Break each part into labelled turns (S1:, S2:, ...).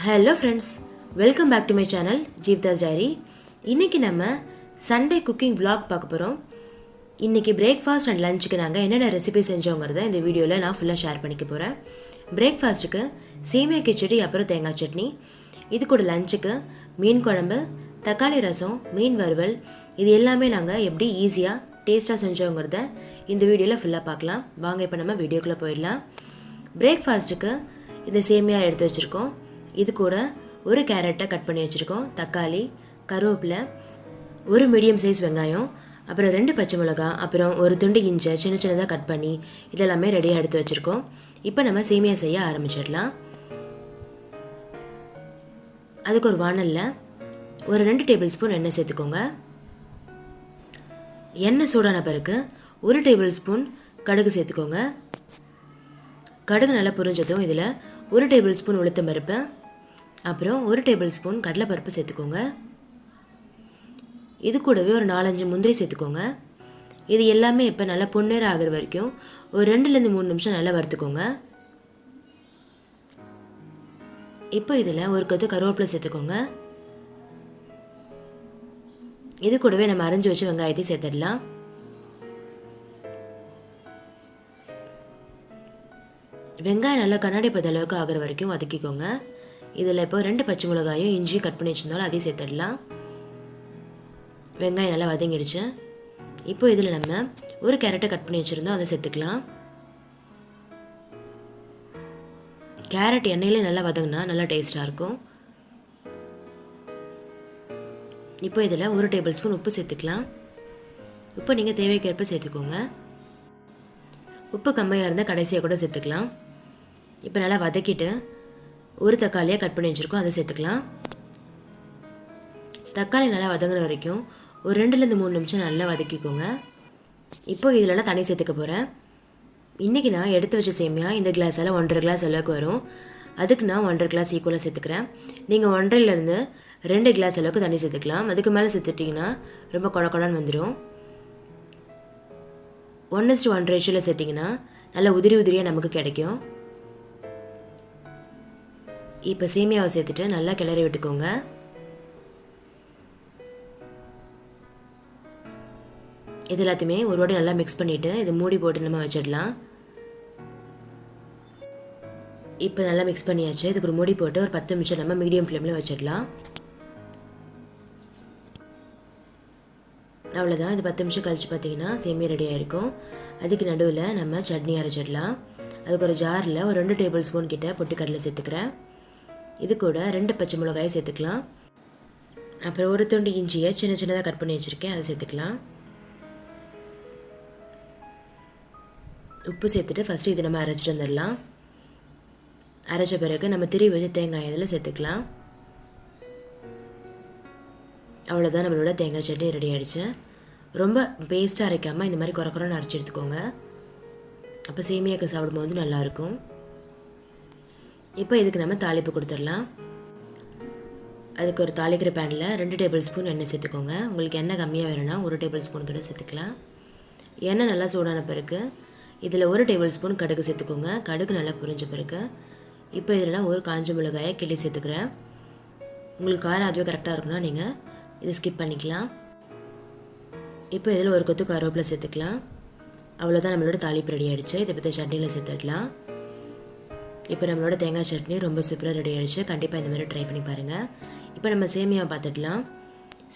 S1: Hello friends, welcome back to my channel Jeevda's Diary. இன்னைக்கு நம்ம Sunday cooking vlog பார்க்க போறோம். இன்னைக்கு breakfast and lunchக்கு நாங்க என்னென்ன ரெசிபி செஞ்சோங்கறத இந்த வீடியோல நான் ஃபுல்லா ஷேர் பண்ணிக்க போறேன். breakfastக்கு சேமியா கிச்சடி அப்புறம் தேங்காய் சட்னி. இது கூட லஞ்சுக்கு மீன் குழம்பு, தக்காளி ரசம், மீன் வறுவல் இது எல்லாமே நாங்க எப்படி ஈஸியா டேஸ்டா செஞ்சோங்கறத இந்த வீடியோல ஃபுல்லா பார்க்கலாம். வாங்க இப்போ நம்ம வீடியோக்குள்ள போயிடலாம். breakfastக்கு இந்த சேமியா எடுத்து வச்சிருக்கோம். இது கூட ஒரு கேரட்டை கட் பண்ணி வச்சிருக்கோம், தக்காளி, கருவேப்பிலை, ஒரு மீடியம் சைஸ் வெங்காயம், அப்புறம் 2 பச்சை மிளகாய், அப்புறம் ஒரு துண்டு இஞ்சி சின்ன சின்னதாக கட் பண்ணி இதெல்லாமே ரெடியாக எடுத்து வச்சிருக்கோம். இப்போ நம்ம சேமியா செய்ய ஆரம்பிச்சிடலாம். அதுக்கு ஒரு வாணலில் ஒரு 2 டேபிள் ஸ்பூன் எண்ணெய் சேர்த்துக்கோங்க. எண்ணெய் சூடான பிறகு 1 டேபிள் ஸ்பூன் கடுகு சேர்த்துக்கோங்க. கடுகு நல்லா பொரிஞ்சதும் இதில் 1 டேபிள் ஸ்பூன் உளுத்தம் பருப்பு, அப்புறம் 1 டேபிள் ஸ்பூன் கடலைப்பருப்பு சேர்த்துக்கோங்க. இது கூடவே ஒரு 4-5 முந்திரி சேர்த்துக்கோங்க. இது எல்லாமே இப்போ நல்லா பொன்னிறம் ஆகிற வரைக்கும் ஒரு 2-3 நிமிஷம் நல்லா வறுத்துக்கோங்க. இப்போ இதில் ஒரு கொத்து கருவேப்பிலை சேர்த்துக்கோங்க. இது கூடவே நம்ம அரைஞ்சி வச்சு வெங்காயத்தை சேர்த்துடலாம். வெங்காயம் நல்லா கண்ணாடி பத அளவுக்கு ஆகிற வரைக்கும் வதக்கிக்கோங்க. இதில் இப்போ 2 பச்சை மிளகாயும் இஞ்சியும் கட் பண்ணி வச்சிருந்தாலும் அதையும் சேர்த்துடலாம். வெங்காயம் நல்லா வதங்கிடுச்சு. இப்போ இதில் நம்ம ஒரு கேரட்டை கட் பண்ணி வச்சுருந்தோம், அதை சேர்த்துக்கலாம். கேரட் எண்ணெயிலே நல்லா வதங்கினா நல்லா டேஸ்ட்டாக இருக்கும். இப்போ இதில் 1 டேபிள் ஸ்பூன் உப்பு சேர்த்துக்கலாம். உப்பு நீங்கள் தேவைக்கேற்ப சேர்த்துக்கோங்க. உப்பு கம்மியாக இருந்தால் கடைசியாக கூட சேர்த்துக்கலாம். இப்போ நல்லா வதக்கிட்டு ஒரு தக்காளியாக கட் பண்ணி வச்சுருக்கோம், அதை சேர்த்துக்கலாம். தக்காளி நல்லா வதங்குற வரைக்கும் ஒரு 2-3 நிமிஷம் நல்லா வதக்கிக்கோங்க. இப்போ இதில் நான் தண்ணி சேர்த்துக்க போகிறேன். இன்றைக்கி நான் எடுத்து வச்ச சேமியா இந்த கிளாஸால் 1.5 கிளாஸ் அளவுக்கு வரும். அதுக்கு நான் 1.5 கிளாஸ் ஈக்குவலாக சேர்த்துக்கிறேன். நீங்கள் 1.5லேருந்து 2 கிளாஸ் அளவுக்கு தண்ணி சேர்த்துக்கலாம். அதுக்கு மேலே சேர்த்துட்டிங்கன்னா ரொம்ப குழக்குழன்னு வந்துடும். 1:1 ரேஷியோவில் சேர்த்திங்கன்னா நல்லா உதிரி உதிரியாக நமக்கு கிடைக்கும். இப்போ சேமியாவை சேர்த்துட்டு நல்லா கிளறி விட்டுக்கோங்க. இது எல்லாத்தையுமே ஒரு வாட்டி நல்லா மிக்ஸ் பண்ணிவிட்டு இது மூடி போட்டு நம்ம வச்சிடலாம். இப்போ நல்லா மிக்ஸ் பண்ணியாச்சு. இதுக்கு ஒரு மூடி போட்டு ஒரு 10 நிமிஷம் நம்ம மீடியம் ஃப்ளேமில் வச்சிடலாம். அவ்வளோதான். இது 10 நிமிஷம் கழித்து பார்த்தீங்கன்னா சேமியா ரெடியாக இருக்கும். அதுக்கு நடுவில் நம்ம சட்னி அரைச்சிடலாம். அதுக்கு ஒரு ஜாரில் ஒரு 2 டேபிள் ஸ்பூன் கிட்ட பொட்டுக்கடலை சேர்த்துக்கிறேன். இது கூட 2 பச்சை மிளகாயை சேர்த்துக்கலாம். அப்புறம் ஒரு துண்டு இஞ்சியை சின்ன சின்னதாக கட் பண்ணி வச்சுருக்கேன், அதை சேர்த்துக்கலாம். உப்பு சேர்த்துட்டு ஃபஸ்ட்டு இது நம்ம அரைச்சிட்டு வந்துடலாம். அரைச்ச பிறகு நம்ம திருவி வச்சு தேங்காய் இதில் சேர்த்துக்கலாம். அவ்வளோதான், நம்மளோட தேங்காய் சட்னி ரெடி ஆகிடுச்சு. ரொம்ப பேஸ்ட்டாக அரைக்காமல் இந்த மாதிரி குறைன்னு அரைச்சி எடுத்துக்கோங்க. அப்போ சேமியாக்கு சாப்பிடும்போது நல்லாயிருக்கும். இப்போ இதுக்கு நம்ம தாளிப்பு கொடுத்துடலாம். அதுக்கு ஒரு தாளிக்கிற பேனில் 2 டேபிள் ஸ்பூன் எண்ணெய் சேர்த்துக்கோங்க. உங்களுக்கு எண்ணெய் கம்மியாக வேணும்னா 1 டேபிள் ஸ்பூன் கிட்ட சேர்த்துக்கலாம். எண்ணெய் நல்லா சூடான பிறகு இதில் 1 டேபிள் ஸ்பூன் கடுகு சேர்த்துக்கோங்க. கடுகு நல்லா பொரிஞ்ச பிறகு இப்போ இதில் ஒரு காஞ்ச மிளகாயை கிள்ளி சேர்த்துக்கிறேன். உங்களுக்கு காரம் அதுவே கரெக்டாக இருக்குன்னா நீங்கள் இதை ஸ்கிப் பண்ணிக்கலாம். இப்போ இதில் ஒரு கொத்து கருவேப்பிலை சேர்த்துக்கலாம். அவ்வளோதான், நம்மளோட தாளிப்பு ரெடி ஆகிடுச்சு. இதை பற்றி சட்னியில் சேர்த்துடலாம். இப்போ நம்மளோட தேங்காய் சட்னி ரொம்ப சூப்பராக ரெடி ஆகிடுச்சு. கண்டிப்பாக இந்த மாதிரி ட்ரை பண்ணி பாருங்கள். இப்போ நம்ம சேமியாவை பார்த்துடலாம்.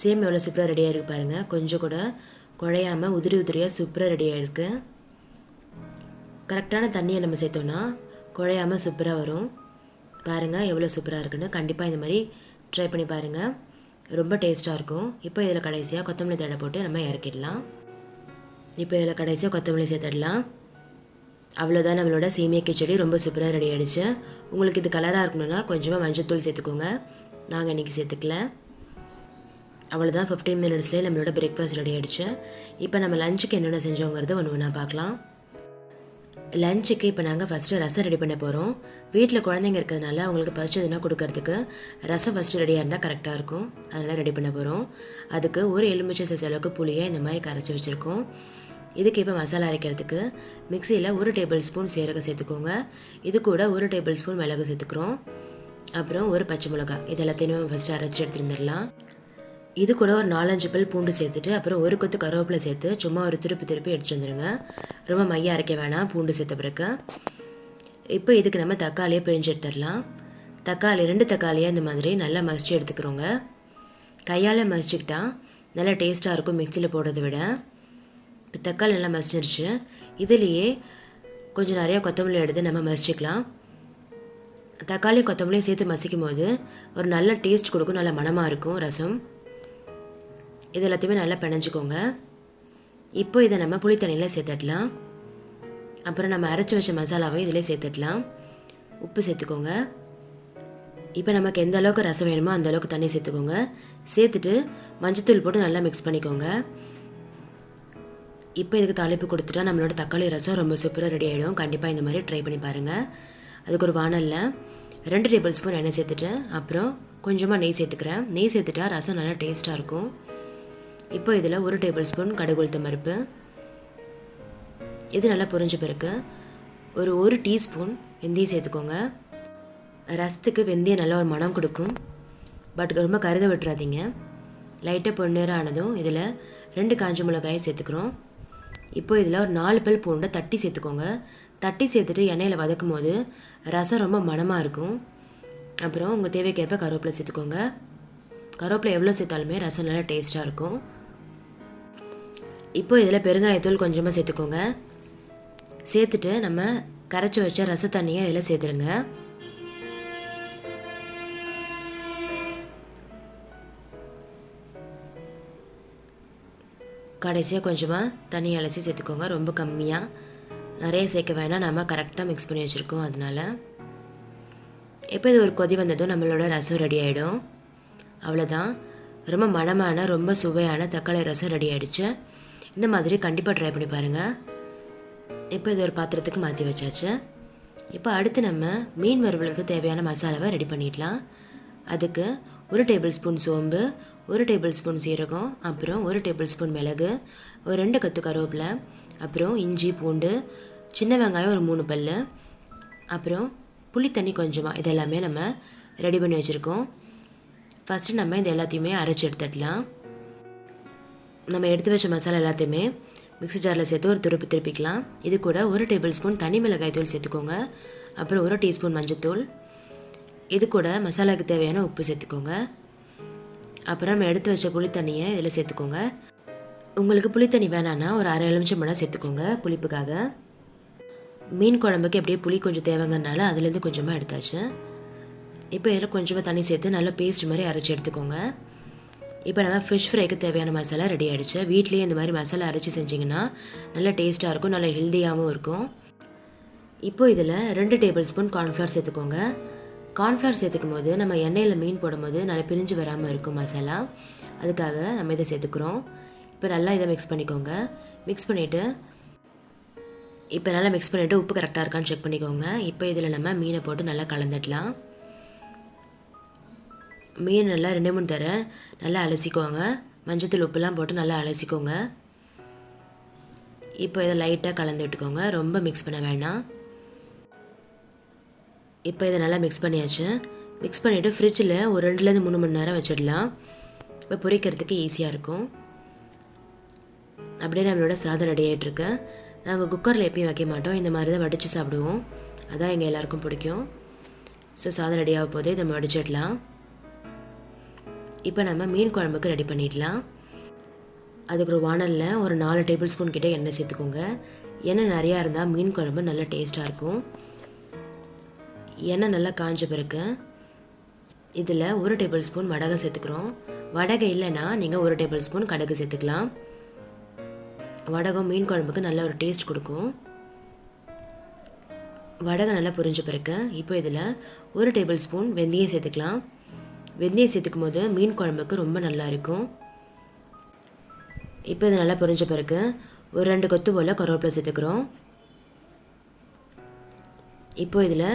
S1: சேமியா எவ்வளோ சூப்பராக ரெடி ஆகிருக்கு பாருங்கள். கொஞ்சம் கூட குழையாமல் உதிரி உதிரியாக சூப்பராக ரெடி ஆகிருக்கு. கரெக்டான தண்ணியை நம்ம சேர்த்தோன்னா குழையாமல் சூப்பராக வரும். பாருங்கள் எவ்வளோ சூப்பராக இருக்குன்னு. கண்டிப்பாக இந்த மாதிரி ட்ரை பண்ணி பாருங்கள், ரொம்ப டேஸ்ட்டாக இருக்கும். இப்போ இதில் கடைசியாக கொத்தமல்லி தழை போட்டு நம்ம இறக்கிடலாம். இப்போ இதில் கடைசியாக கொத்தமல்லி சேர்த்துடலாம். அவ்வளோதான், நம்மளோட சேமியா கிச்சடி ரொம்ப சூப்பராக ரெடி ஆகிடுச்சு. உங்களுக்கு இது கலராக இருக்கணும்னா கொஞ்சமாக மஞ்சத்தூள் சேர்த்துக்கோங்க. நாங்கள் இன்றைக்கி சேர்த்துக்கல. அவ்வளோதான், 15 மினிட்ஸ்லேயே நம்மளோட பிரேக்ஃபாஸ்ட் ரெடி ஆகிடுச்சு. இப்போ நம்ம லஞ்சுக்கு என்னென்ன செஞ்சோங்கிறத ஒன்று பார்க்கலாம். லஞ்சுக்கு இப்போ நாங்கள் ஃபஸ்ட்டு ரசம் ரெடி பண்ண போகிறோம். வீட்டில் குழந்தைங்க இருக்கிறதுனால அவங்களுக்கு பறிச்சதுன்னா கொடுக்கறதுக்கு ரசம் ஃபஸ்ட்டு ரெடியாக இருந்தால் கரெக்டாக இருக்கும். அதனால் ரெடி பண்ண போகிறோம். அதுக்கு ஒரு எலுமிச்சை சைஸ் அளவுக்கு புளியை இந்த மாதிரி கரைச்சி வச்சுருக்கோம். இதுக்கு இப்போ மசாலா அரைக்கிறதுக்கு மிக்சியில் 1 டேபிள் ஸ்பூன் சீரகம் சேர்த்துக்கோங்க. இது கூட 1 டேபிள் ஸ்பூன் மிளகு சேர்த்துக்கிறோம். அப்புறம் ஒரு பச்சை மிளகாய், இது எல்லாத்தையுமே ஃபஸ்ட்டு அரைச்சி எடுத்துருந்துடலாம். இது கூட ஒரு 4-5 பல் பூண்டு சேர்த்துட்டு அப்புறம் ஒரு கொத்து கருவேப்பிலை சேர்த்து சும்மா ஒரு திருப்பி எடுத்துகிட்டு வந்துடுங்க. ரொம்ப மைய அரைக்க வேணாம் பூண்டு சேர்த்த பிறகு. இப்போ இதுக்கு நம்ம தக்காளியை பிழிஞ்சு எடுத்துடலாம். தக்காளி 2 தக்காளியாக இந்த மாதிரி நல்லா மசிச்சு எடுத்துக்கிறோங்க. கையால் மசிச்சுக்கிட்டா நல்லா டேஸ்ட்டாக இருக்கும் மிக்சியில் போடுறத விட. இப்போ தக்காளி நல்லா மசிச்சிருச்சு. இதுலேயே கொஞ்சம் நிறையா கொத்தமல்லி எடுத்து நம்ம மசிச்சுக்கலாம். தக்காளி கொத்தமல்லியும் சேர்த்து மசிக்கும் போது ஒரு நல்ல டேஸ்ட் கொடுக்கும், நல்ல மணமாக இருக்கும் ரசம். இது எல்லாத்தையுமே நல்லா பிணைஞ்சிக்கோங்க. இப்போ இதை நம்ம புளி தண்ணியில் சேர்த்துடலாம். அப்புறம் நம்ம அரைச்சி வச்ச மசாலாவை இதிலே சேர்த்துடலாம். உப்பு சேர்த்துக்கோங்க. இப்போ நமக்கு எந்த அளவுக்கு ரசம் வேணுமோ அந்த அளவுக்கு தண்ணி சேர்த்துக்கோங்க. சேர்த்துட்டு மஞ்சத்தூள் போட்டு நல்லா மிக்ஸ் பண்ணிக்கோங்க. இப்போ இதுக்கு தாளிப்பு கொடுத்துட்டா நம்மளோட தக்காளி ரசம் ரொம்ப சூப்பராக ரெடி ஆகிடும். கண்டிப்பாக இந்த மாதிரி ட்ரை பண்ணி பாருங்கள். அதுக்கு ஒரு வானலில் 2 டேபிள் ஸ்பூன் எண்ணெய் சேர்த்துட்டு அப்புறம் கொஞ்சமாக நெய் சேர்த்துக்கிறேன். நெய் சேர்த்துட்டா ரசம் நல்லா டேஸ்ட்டாக இருக்கும். இப்போ இதில் 1 டேபிள் ஸ்பூன் கடுகு உளுத்தம் பருப்பு, இது நல்லா பொரிஞ்ச பிறகு ஒரு 1 டீஸ்பூன் வெந்தயம் சேர்த்துக்கோங்க. ரசத்துக்கு வெந்தயம் நல்ல ஒரு மனம் கொடுக்கும், பட் ரொம்ப கருக விட்டுறாதீங்க. லைட்டாக பொன்னேரம் ஆனதும் இதில் 2 காஞ்ச மிளகாயை சேர்த்துக்கிறோம். இப்போ இதில் ஒரு 4 பல் பூண்டை தட்டி சேர்த்துக்கோங்க. தட்டி சேர்த்துட்டு எண்ணெயில் வதக்கும் போது ரசம் ரொம்ப மணமாக இருக்கும். அப்புறம் உங்கள் தேவைக்கேற்ப கருவேப்பிலை சேர்த்துக்கோங்க. கருவேப்பிலை எவ்வளோ சேர்த்தாலுமே ரசம் நல்லா டேஸ்ட்டாக இருக்கும். இப்போ இதில் பெருங்காயத்தூள் கொஞ்சமாக சேர்த்துக்கோங்க. சேர்த்துட்டு நம்ம கரைச்சி வச்ச ரச தண்ணியை இதில் சேர்த்துருங்க. கடைசியாக கொஞ்சமாக தண்ணி அலசி சேர்த்துக்கோங்க. ரொம்ப கம்மியாக, நிறைய சேர்க்க வேணாம், நம்ம கரெக்டாக மிக்ஸ் பண்ணி வச்சுருக்கோம் அதனால். இப்போ இது ஒரு கொதி வந்ததும் நம்மளோட ரசம் ரெடி ஆகிடும். அவ்வளோதான், ரொம்ப மணமான ரொம்ப சுவையான தக்காளி ரசம் ரெடி ஆகிடுச்சு. இந்த மாதிரி கண்டிப்பாக ட்ரை பண்ணி பாருங்கள். இப்போ இது ஒரு பாத்திரத்துக்கு மாற்றி வச்சாச்சு. இப்போ அடுத்து நம்ம மீன் வறுவலுக்கு தேவையான மசாலாவை ரெடி பண்ணிடலாம். அதுக்கு 1 டேபிள் ஸ்பூன் சோம்பு, 1 டேபிள் ஸ்பூன் சீரகம், அப்புறம் 1 டேபிள் ஸ்பூன் மிளகு, ஒரு 2 கொத்து கருவேப்பிலை, அப்புறம் இஞ்சி பூண்டு, சின்ன வெங்காயம் ஒரு 3 பல், அப்புறம் புளி தண்ணி கொஞ்சமாக, இதெல்லாமே நம்ம ரெடி பண்ணி வச்சுருக்கோம். ஃபஸ்ட்டு நம்ம இது எல்லாத்தையுமே அரைச்சி எடுத்துடலாம். நம்ம எடுத்து வச்ச மசாலா எல்லாத்தையுமே மிக்ஸி ஜாரில் சேர்த்து ஒரு திருப்பிக்கலாம். இது கூட 1 டேபிள் ஸ்பூன் தனி மிளகாய் தூள் சேர்த்துக்கோங்க. அப்புறம் 1 டீஸ்பூன் மஞ்சத்தூள், இது கூட மசாலாவுக்கு தேவையான உப்பு சேர்த்துக்கோங்க. அப்புறம் நம்ம எடுத்து வச்ச புளி தண்ணியை இதில் சேர்த்துக்கோங்க. உங்களுக்கு புளி தண்ணி வேணான்னா ஒரு அரை எலுமிச்சம் மணி சேர்த்துக்கோங்க புளிப்புக்காக. மீன் குழம்புக்கு எப்படியே புளி கொஞ்சம் தேவைங்கிறனால அதுலேருந்து கொஞ்சமாக எடுத்தாச்சு. இப்போ இதில் கொஞ்சமாக தண்ணி சேர்த்து நல்லா பேஸ்ட் மாதிரி அரைச்சி எடுத்துக்கோங்க. இப்போ நம்ம ஃபிஷ் ஃப்ரைக்கு தேவையான மசாலா ரெடி ஆகிடுச்சு. வீட்லேயே இந்த மாதிரி மசாலா அரைச்சி செஞ்சிங்கன்னா நல்லா டேஸ்ட்டாக இருக்கும், நல்லா ஹெல்த்தியாகவும் இருக்கும். இப்போ இதில் 2 டேபிள் ஸ்பூன் கார்ன்ஃப்ளவர் சேர்த்துக்கோங்க. கார்ன்ஃப்ளவர் சேர்த்துக்கும் போது நம்ம எண்ணெயில் மீன் போடும்போது நல்லா பிரிஞ்சு வராமல் இருக்கும் மசாலா, அதுக்காக நம்ம இதை சேர்த்துக்கிறோம். இப்போ நல்லா இதை மிக்ஸ் பண்ணிக்கோங்க. மிக்ஸ் பண்ணிவிட்டு உப்பு கரெக்டாக இருக்கான்னு செக் பண்ணிக்கோங்க. இப்போ இதில் நம்ம மீனை போட்டு நல்லா கலந்துடலாம். மீன் நல்லா 2-3 தடவை நல்லா அலசிக்கோங்க. மஞ்சத்தூள் உப்புலாம் போட்டு நல்லா அலசிக்கோங்க. இப்போ இதை லைட்டாக கலந்து விட்டுக்கோங்க, ரொம்ப மிக்ஸ் பண்ண வேண்டாம். இப்போ இதை நல்லா மிக்ஸ் பண்ணியாச்சு. மிக்ஸ் பண்ணிவிட்டு ஃப்ரிட்ஜில் ஒரு 2-3 மணி நேரம் வச்சிடலாம். இப்போ பொரிக்கிறதுக்கு ஈஸியாக இருக்கும். அப்படியே நம்மளோட சாதம் ரெடி ஆகிட்டுருக்கு. நாங்கள் குக்கரில் எப்பயும் வைக்க மாட்டோம், இந்த மாதிரி தான் வடித்து சாப்பிடுவோம். அதான் எங்கள் எல்லாருக்கும் பிடிக்கும். ஸோ சாதம் ரெடி ஆக போதே இதை வடிச்சிடலாம். இப்போ நம்ம மீன் குழம்புக்கு ரெடி பண்ணிடலாம். அதுக்கு ஒரு வானலில் ஒரு 4 டேபிள் ஸ்பூன் கிட்டே எண்ணெய் சேர்த்துக்கோங்க. எண்ணெய் நிறையா இருந்தால் மீன் குழம்பு நல்லா டேஸ்ட்டாக இருக்கும். எண்ணெய் நல்லா காஞ்ச பிறகு இதில் 1 டேபிள் ஸ்பூன் வடகை சேர்த்துக்கிறோம். வடகை இல்லைன்னா நீங்கள் 1 டேபிள் ஸ்பூன் கடுகு சேர்த்துக்கலாம். வடகம் மீன் குழம்புக்கு நல்ல ஒரு டேஸ்ட் கொடுக்கும். வடகை நல்லா பொரிஞ்ச பிறகு இப்போ இதில் 1 டேபிள் ஸ்பூன் வெந்தயம் சேர்த்துக்கலாம். வெந்தயம் சேர்த்துக்கும் போது மீன் குழம்புக்கு ரொம்ப நல்லா இருக்கும். இப்போ இது நல்லா பொரிஞ்ச பிறகு ஒரு 2 கொத்து போல் கருவேப்பிலை சேர்த்துக்கிறோம். இப்போ இதில்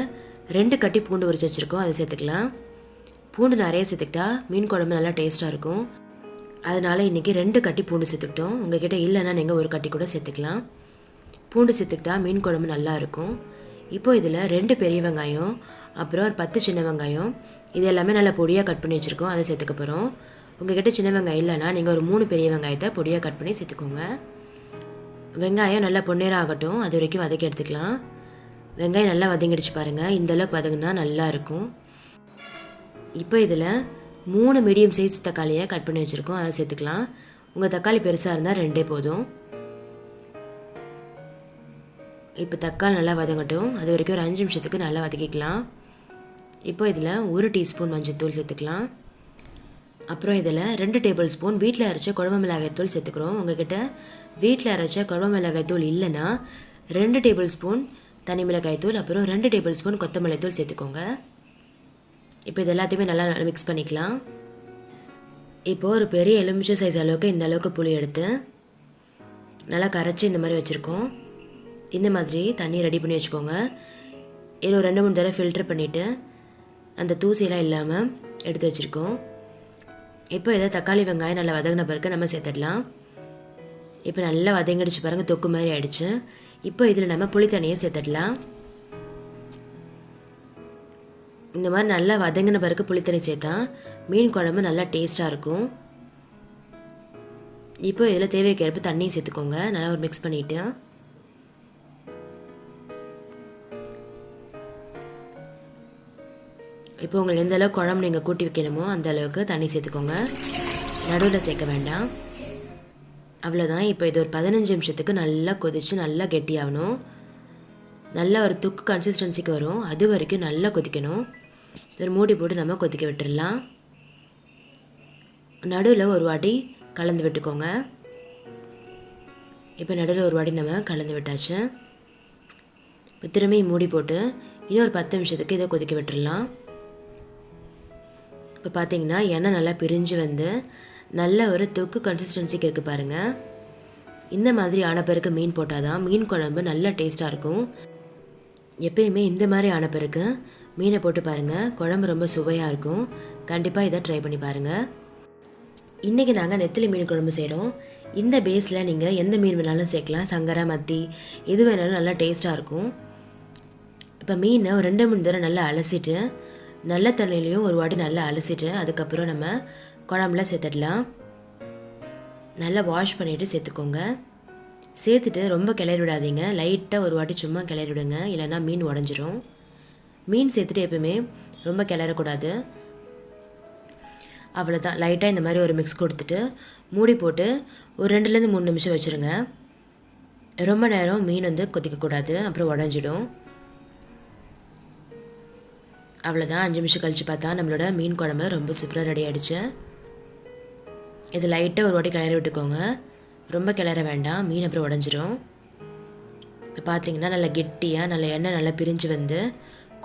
S1: 2 கட்டி பூண்டு உரிச்சு வச்சுருக்கோம், அதை சேர்த்துக்கலாம். பூண்டு நிறைய சேர்த்துக்கிட்டா மீன் குழம்பு நல்லா டேஸ்ட்டாக இருக்கும். அதனால் இன்றைக்கி 2 கட்டி பூண்டு சேர்த்துக்கிட்டோம். உங்கள்கிட்ட இல்லைன்னா நீங்கள் 1 கட்டி கூட சேர்த்துக்கலாம். பூண்டு சேர்த்துக்கிட்டா மீன் குழம்பு நல்லா இருக்கும். இப்போ இதில் 2 பெரிய வெங்காயம் அப்புறம் ஒரு 10 சின்ன வெங்காயம் இது எல்லாமே நல்லா பொடியாக கட் பண்ணி வச்சுருக்கோம், அதை சேர்த்துக்க போகிறோம். உங்கள்கிட்ட சின்ன வெங்காயம் இல்லைன்னா நீங்கள் ஒரு 3 பெரிய வெங்காயத்தை பொடியாக கட் பண்ணி சேர்த்துக்கோங்க. வெங்காயம் நல்லா பொன்னேரம் ஆகட்டும், அது வரைக்கும் வதக்கி எடுத்துக்கலாம். வெங்காயம் நல்லா வதங்கிடுச்சு பாருங்கள், இந்தளவுக்கு வதங்கினா நல்லா இருக்கும். இப்போ இதில் 3 மீடியம் சைஸ் தக்காளியை கட் பண்ணி வச்சுருக்கோம், அதை சேர்த்துக்கலாம். உங்கள் தக்காளி பெருசாக இருந்தால் 2 போதும். இப்போ தக்காளி நல்லா வதங்கட்டும், அது வரைக்கும் ஒரு 5 நிமிஷத்துக்கு நல்லா வதக்கிக்கலாம். இப்போ இதில் 1 டீஸ்பூன் மஞ்சள்தூள் சேர்த்துக்கலாம். அப்புறம் இதில் 2 டேபிள் ஸ்பூன் வீட்டில் அரைச்ச குழம்பு மிளகாய் தூள் சேர்த்துக்கிறோம். உங்கள்கிட்ட வீட்டில் அரைச்ச குழம்பு மிளகாய் தூள் இல்லைன்னா 2 டேபிள் ஸ்பூன் தனி மிளகாய் தூள் அப்புறம் 2 டேபிள் ஸ்பூன் கொத்தமல்லி தூள் சேர்த்துக்கோங்க. இப்போ இது எல்லாத்தையுமே நல்லா மிக்ஸ் பண்ணிக்கலாம். இப்போது ஒரு பெரிய எலுமிச்சை சைஸ் அளவுக்கு இந்த அளவுக்கு புளி எடுத்து நல்லா கரைச்சி இந்த மாதிரி வச்சுருக்கோம். இந்த மாதிரி தண்ணி ரெடி பண்ணி வச்சுக்கோங்க. இதில் ஒரு 2-3 தடவை ஃபில்டர் பண்ணிவிட்டு அந்த தூசியெல்லாம் இல்லாமல் எடுத்து வச்சுருக்கோம். இப்போ இதை தக்காளி வெங்காயம் நல்லா வதங்கின பிறகு நம்ம சேர்த்துடலாம். இப்போ நல்லா வதங்கிடுச்சு பாருங்கள், தொக்கு மாதிரி ஆயிடுச்சு. இப்போ இதில் நம்ம புளி தண்ணியை சேர்த்துடலாம். இந்த மாதிரி நல்லா வதங்கின பிறகு புளி தண்ணி சேர்த்தா மீன் குழம்பு நல்லா டேஸ்ட்டாக இருக்கும். இப்போ இதில் தேவைக்கேற்ப தண்ணியை சேர்த்துக்கோங்க. நல்லா ஒரு மிக்ஸ் பண்ணிவிட்டு இப்போ உங்களுக்கு எந்த அளவுக்கு குழம்பு நீங்கள் கூட்டி வைக்கணுமோ அந்த அளவுக்கு தண்ணி சேர்த்துக்கோங்க, நடுவில் சேர்க்க வேண்டாம். அவ்வளோதான். இப்போ இது ஒரு 15 நிமிஷத்துக்கு நல்லா கொதித்து நல்லா கெட்டியாகணும். நல்லா ஒரு தொக்கு கன்சிஸ்டன்சிக்கு வரும், அது வரைக்கும் நல்லா கொதிக்கணும். ஒரு மூடி போட்டு நம்ம கொதிக்க விட்டுடலாம். நடுவில் ஒரு வாட்டி கலந்து விட்டுக்கோங்க. இப்போ நடுவில் ஒரு வாட்டி நம்ம கலந்து விட்டாச்சு. இப்போ திரும்பி மூடி போட்டு இன்னும் ஒரு 10 நிமிஷத்துக்கு இதை கொதிக்க விட்டுடலாம். இப்போ பார்த்தீங்கன்னா எண்ணெய் நல்லா பிரிஞ்சு வந்து நல்ல ஒரு தொக்கு கன்சிஸ்டன்சிக்கு இருக்குது பாருங்கள். இந்த மாதிரி ஆன பிறகு மீன் போட்டால் தான் மீன் குழம்பு நல்லா டேஸ்ட்டாக இருக்கும். எப்பயுமே இந்த மாதிரி ஆன பிறகு மீனை போட்டு பாருங்கள், குழம்பு ரொம்ப சுவையாக இருக்கும். கண்டிப்பாக இதை ட்ரை பண்ணி பாருங்கள். இன்றைக்கி நாங்கள் நெத்திலி மீன் குழம்பு செய்கிறோம். இந்த பேஸில் நீங்கள் எந்த மீன் வேணாலும் சேர்க்கலாம், சங்கரா மத்தி எது வேணாலும் நல்லா டேஸ்ட்டாக இருக்கும். இப்போ மீனை ஒரு 2-3 தடவை நல்லா அலசிட்டு நல்ல தண்ணிலையும் ஒரு வாட்டி நல்லா அலசிட்டு அதுக்கப்புறம் நம்ம குழம்புல சேர்த்துடலாம். நல்லா வாஷ் பண்ணிவிட்டு சேர்த்துக்கோங்க. சேர்த்துட்டு ரொம்ப கிளறி விடாதீங்க, லைட்டாக ஒரு வாட்டி சும்மா கிளறி விடுங்க, இல்லைன்னா மீன் உடஞ்சிரும். மீன் சேர்த்துட்டு எப்பவுமே ரொம்ப கிளறக்கூடாது. அவ்வளோதான், லைட்டாக இந்த மாதிரி ஒரு மிக்ஸ் கொடுத்துட்டு மூடி போட்டு ஒரு 2-3 நிமிஷம் வச்சுருங்க. ரொம்ப நேரம் மீன் வந்து கொதிக்கக்கூடாது, அப்புறம் உடஞ்சிடும். அவ்வளோதான், 5 நிமிஷம் கழித்து பார்த்தா நம்மளோட மீன் குழம்பு ரொம்ப சூப்பராக ரெடி ஆகிடுச்சு. இது லைட்டாக ஒரு வாட்டி கிளறி விட்டுக்கோங்க, ரொம்ப கிளற வேண்டாம், மீன் அப்புறம் உடஞ்சிரும். இப்போ பார்த்தீங்கன்னா நல்லா கெட்டியாக நல்ல எண்ணெய் நல்லா பிரிஞ்சு வந்து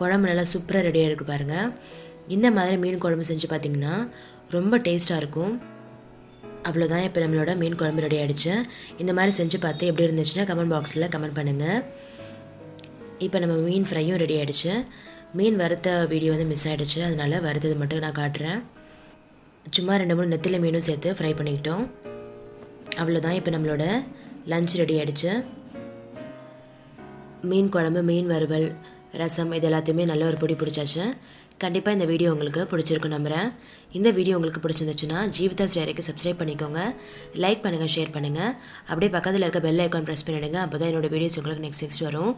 S1: குழம்பு நல்லா சூப்பராக ரெடியாக இருக்குது பாருங்கள். இந்த மாதிரி மீன் குழம்பு செஞ்சு பார்த்திங்கன்னா ரொம்ப டேஸ்ட்டாக இருக்கும். அவ்வளோதான், இப்போ நம்மளோட மீன் குழம்பு ரெடி ஆகிடுச்சு. இந்த மாதிரி செஞ்சு பார்த்து எப்படி இருந்துச்சுன்னா கமெண்ட் பாக்ஸில் கமெண்ட் பண்ணுங்கள். இப்போ நம்ம மீன் ஃப்ரையும் ரெடி ஆகிடுச்சு. மீன் வறுத்த வீடியோ வந்து மிஸ் ஆகிடுச்சு, அதனால் வறுத்தது மட்டும் நான் காட்டுறேன். சும்மா 2-3 நெத்திலி மீனும் சேர்த்து ஃப்ரை பண்ணிக்கிட்டோம். அவ்வளோதான், இப்போ நம்மளோட லஞ்ச் ரெடி ஆகிடுச்சு. மீன் குழம்பு, மீன் வறுவல், ரசம் இது எல்லாத்தையுமே நல்ல ஒரு பொடி பிடிச்சாச்சு. கண்டிப்பாக இந்த வீடியோ உங்களுக்கு பிடிச்சிருக்கும் நம்புகிறேன். இந்த வீடியோ உங்களுக்கு பிடிச்சிருந்துச்சுன்னா ஜீவிதா ஸ்டைரிக்கு சப்ஸ்கிரைப் பண்ணிக்கோங்க, லைக் பண்ணுங்கள், ஷேர் பண்ணுங்கள். அப்படியே பக்கத்தில் இருக்க பெல் ஐக்கான் ப்ரெஸ் பண்ணிவிடுங்க, அப்போ தான் என்னோடய வீடியோஸ் உங்களுக்கு நெக்ஸ்ட் வரும்.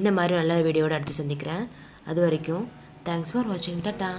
S1: இந்த மாதிரி நல்ல வீடியோட அடுத்து சந்திக்கிறேன். அது வரைக்கும் தேங்க்ஸ் ஃபார் வாட்சிங். டாடா.